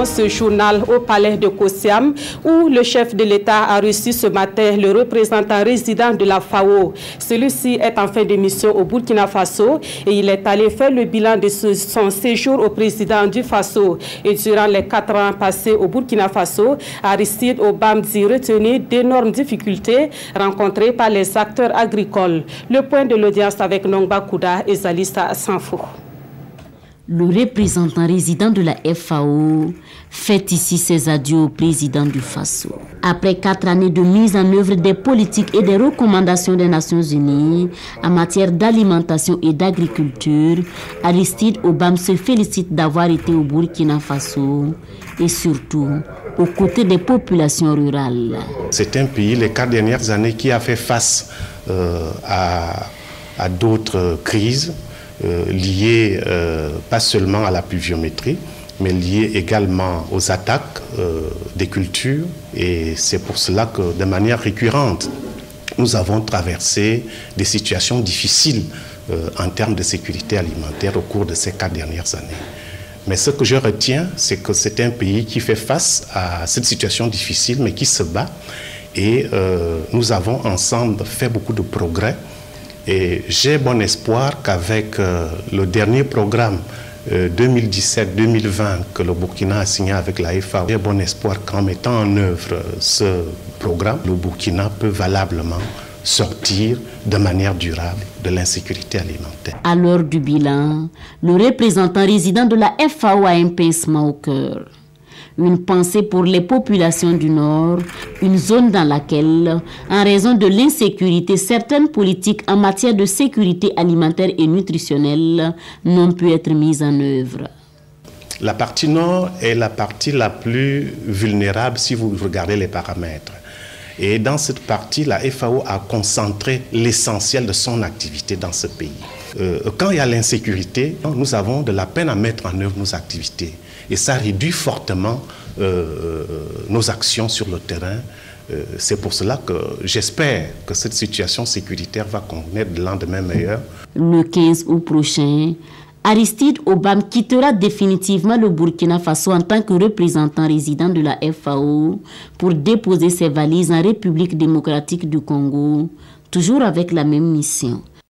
Ce journal au palais de Kosiam, où le chef de l'État a reçu ce matin le représentant résident de la FAO. Celui-ci est en fin de mission au Burkina Faso et il est allé faire le bilan de son séjour au président du Faso. Et durant les 4 ans passés au Burkina Faso, Aristide Obamdi retenait d'énormes difficultés rencontrées par les acteurs agricoles. Le point de l'audience avec Nongba Kouda et Zalista Sanfo. Le représentant résident de la FAO fait ici ses adieux au président du Faso. Après 4 années de mise en œuvre des politiques et des recommandations des Nations Unies en matière d'alimentation et d'agriculture, Aristide Obam se félicite d'avoir été au Burkina Faso et surtout aux côtés des populations rurales. C'est un pays, les 4 dernières années, qui a fait face à d'autres crises liées pas seulement à la pluviométrie, mais liées également aux attaques des cultures. Et c'est pour cela que, de manière récurrente, nous avons traversé des situations difficiles en termes de sécurité alimentaire au cours de ces 4 dernières années. Mais ce que je retiens, c'est que c'est un pays qui fait face à cette situation difficile, mais qui se bat. Et nous avons ensemble fait beaucoup de progrès. Et j'ai bon espoir qu'avec le dernier programme 2017-2020 que le Burkina a signé avec la FAO, j'ai bon espoir qu'en mettant en œuvre ce programme, le Burkina peut valablement sortir de manière durable de l'insécurité alimentaire. À l'heure du bilan, le représentant résident de la FAO a un pincement au cœur. Une pensée pour les populations du Nord, une zone dans laquelle, en raison de l'insécurité, certaines politiques en matière de sécurité alimentaire et nutritionnelle n'ont pu être mises en œuvre. La partie Nord est la partie la plus vulnérable si vous regardez les paramètres. Et dans cette partie, la FAO a concentré l'essentiel de son activité dans ce pays. Quand il y a l'insécurité, nous avons de la peine à mettre en œuvre nos activités. Et ça réduit fortement nos actions sur le terrain. C'est pour cela que j'espère que cette situation sécuritaire va connaître de lendemain meilleur. Le 15 août prochain, Aristide Obam quittera définitivement le Burkina Faso en tant que représentant résident de la FAO pour déposer ses valises en République démocratique du Congo, toujours avec la même mission.